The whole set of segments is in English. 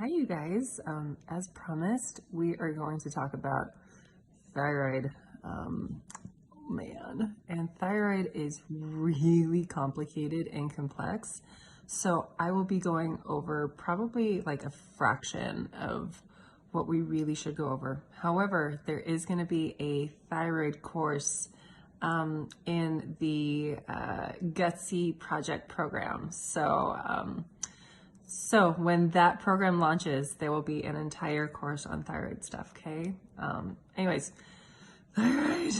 Hi, you guys. As promised, we are going to talk about thyroid. Man, and thyroid is really complicated and complex. So I will be going over probably like a fraction of what we really should go over. However, there is going to be a thyroid course in the Gutsy Project program. So when that program launches, there will be an entire course on thyroid stuff, okay? Anyways, thyroid.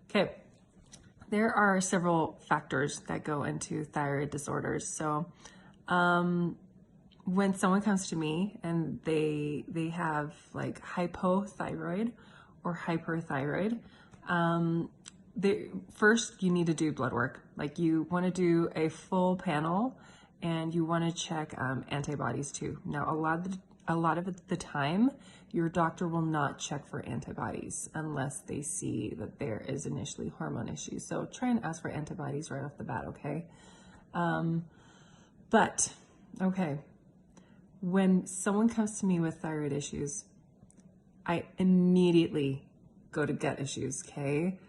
Okay, there are several factors that go into thyroid disorders. So when someone comes to me and they have like hypothyroid or hyperthyroid, first you need to do blood work. Like you want to do a full panel and you want to check antibodies too. Now, a lot of the time, your doctor will not check for antibodies unless they see that there is initially hormone issues. So try and ask for antibodies right off the bat, okay? Okay, when someone comes to me with thyroid issues, I immediately go to gut issues, okay?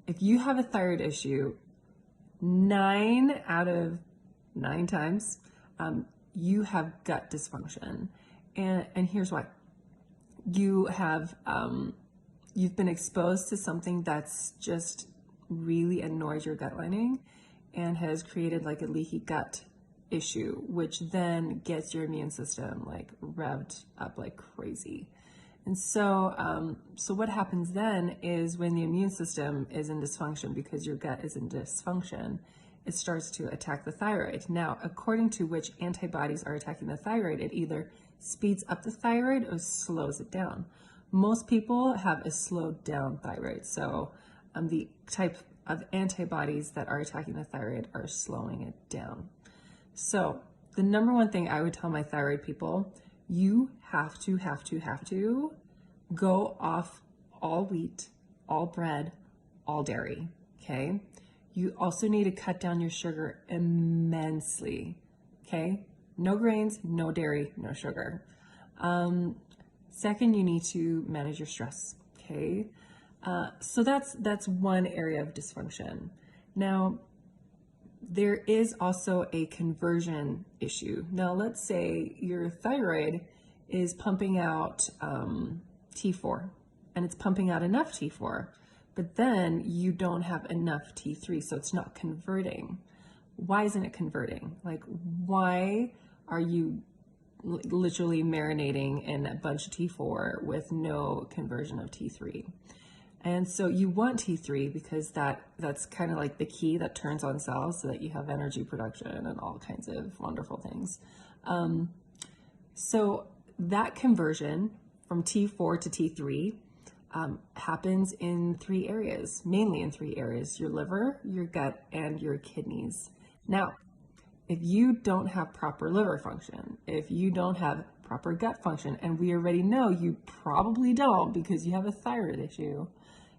If you have a thyroid issue, 9 out of 9 times, you have gut dysfunction. And here's why. You have, you've been exposed to something that's just really annoys your gut lining and has created like a leaky gut issue, which then gets your immune system like revved up like crazy. And so, what happens then is when the immune system is in dysfunction because your gut is in dysfunction, it starts to attack the thyroid. Now, according to which antibodies are attacking the thyroid, it either speeds up the thyroid or slows it down. Most people have a slowed down thyroid. So the type of antibodies that are attacking the thyroid are slowing it down. So the number one thing I would tell my thyroid people, you have to go off all wheat, all bread, all dairy, okay? You also need to cut down your sugar immensely, okay? No grains, no dairy, no sugar. Second, you need to manage your stress, okay? So that's one area of dysfunction. Now, there is also a conversion issue. Now, let's say your thyroid is pumping out T4, and it's pumping out enough T4, but then you don't have enough T3, so it's not converting. Why isn't it converting? Like, why are you literally marinating in a bunch of T4 with no conversion of T3? And so you want T3 because that's kind of like the key that turns on cells so that you have energy production and all kinds of wonderful things. So that conversion from T4 to T3 happens in 3 areas, mainly in 3 areas: your liver, your gut, and your kidneys. Now, if you don't have proper liver function, if you don't have proper gut function, and we already know you probably don't because you have a thyroid issue,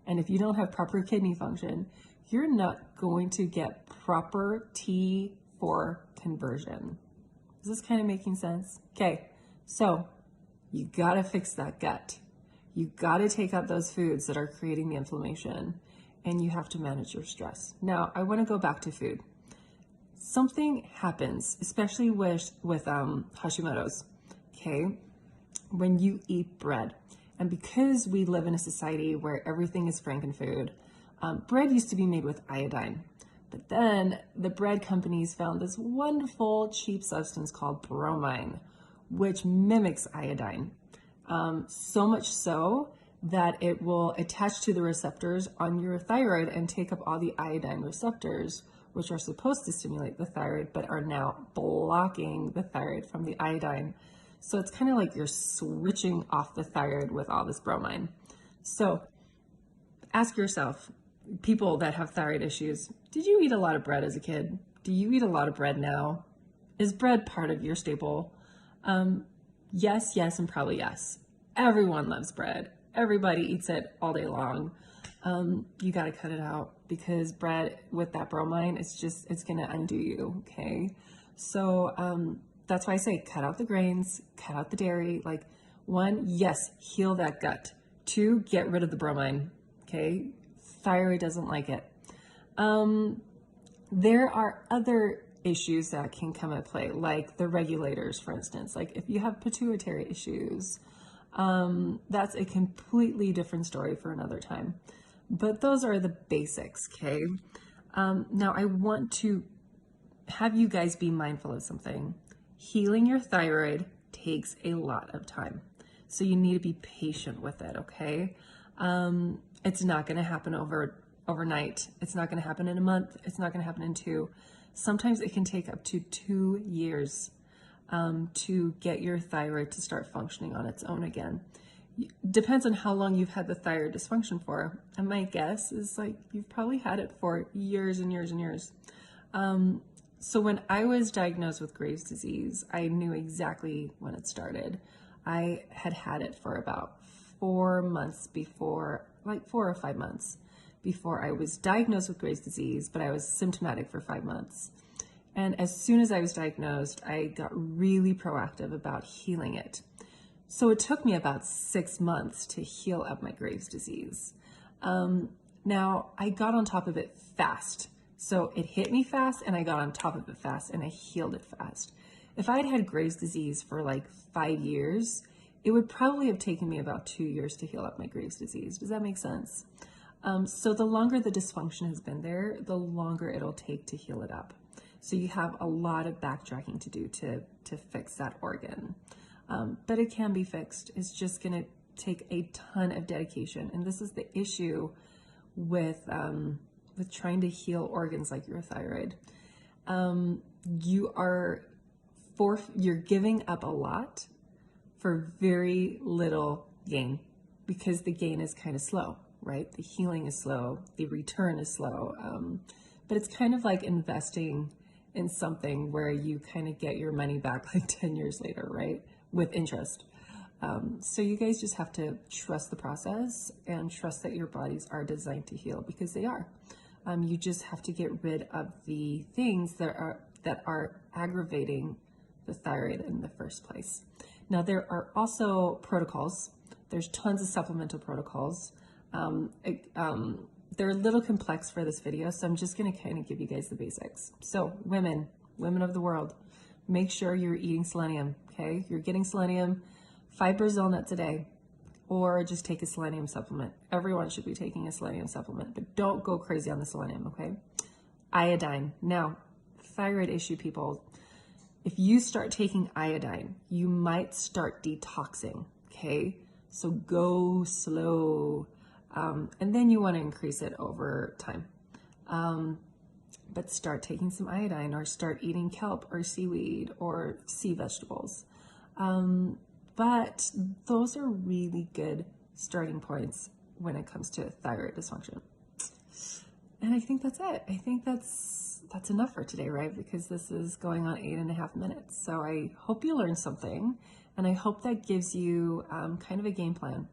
and if you don't have proper kidney function, you're not going to get proper T4 conversion. Is this kind of making sense? Okay, so you gotta fix that gut. You gotta take out those foods that are creating the inflammation, and you have to manage your stress. Now, I wanna go back to food. Something happens, especially with Hashimoto's, okay, when you eat bread. And because we live in a society where everything is frankenfood, bread used to be made with iodine. But then the bread companies found this wonderful cheap substance called bromine, which mimics iodine. So much so that it will attach to the receptors on your thyroid and take up all the iodine receptors, which are supposed to stimulate the thyroid, but are now blocking the thyroid from the iodine. So it's kind of like you're switching off the thyroid with all this bromine. So ask yourself, people that have thyroid issues, did you eat a lot of bread as a kid? Do you eat a lot of bread now? Is bread part of your staple? Yes, and probably yes. Everyone loves bread. Everybody eats it all day long. You got to cut it out because bread with that bromine, it's gonna undo you, okay? So That's why I say cut out the grains, cut out the dairy. Like, one, yes, heal that gut. Two, get rid of the bromine. Okay, thyroid doesn't like it. There are other issues that can come at play, like the regulators, for instance. Like if you have pituitary issues, that's a completely different story for another time. But those are the basics, okay? Now I want to have you guys be mindful of something. Healing your thyroid takes a lot of time. So you need to be patient with it, okay? It's not going to happen overnight. It's not going to happen in a month. It's not going to happen in 2. Sometimes it can take up to 2 years to get your thyroid to start functioning on its own again. Depends on how long you've had the thyroid dysfunction for. And my guess is like you've probably had it for years and years and years. So when I was diagnosed with Graves' disease, I knew exactly when it started. I had it for about 4 months before, like 4 or 5 months before I was diagnosed with Graves' disease, but I was symptomatic for 5 months. And as soon as I was diagnosed, I got really proactive about healing it. So it took me about 6 months to heal up my Graves' disease. Now, I got on top of it fast. So it hit me fast and I got on top of it fast and I healed it fast. If I had had Graves' disease for like 5 years, it would probably have taken me about 2 years to heal up my Graves' disease. Does that make sense? So the longer the dysfunction has been there, the longer it'll take to heal it up. So you have a lot of backtracking to do to fix that organ. But it can be fixed. It's just going to take a ton of dedication. And this is the issue with trying to heal organs like your thyroid. You're giving up a lot for very little gain because the gain is kind of slow, right? The healing is slow, the return is slow. But it's kind of like investing in something where you kind of get your money back like 10 years later, right? With interest. So you guys just have to trust the process and trust that your bodies are designed to heal because they are. You just have to get rid of the things that are aggravating the thyroid in the first place. Now there are also protocols. There's tons of supplemental protocols. They're a little complex for this video, so I'm just going to kind of give you guys the basics. So women of the world, make sure you're eating selenium, okay? You're getting selenium, 5 Brazil nuts a day, or just take a selenium supplement. Everyone should be taking a selenium supplement, but don't go crazy on the selenium, okay? Iodine. Now, thyroid issue people, if you start taking iodine, you might start detoxing, okay? So go slow. And then you want to increase it over time. But start taking some iodine or start eating kelp or seaweed or sea vegetables. But those are really good starting points when it comes to thyroid dysfunction. And I think that's it. I think that's enough for today, right? Because this is going on 8.5 minutes. So I hope you learned something, and I hope that gives you kind of a game plan.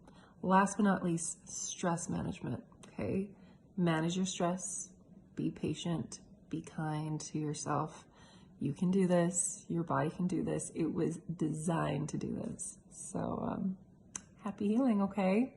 Last but not least, stress management, okay? Manage your stress, be patient, be kind to yourself. You can do this, your body can do this. It was designed to do this. So happy healing, okay?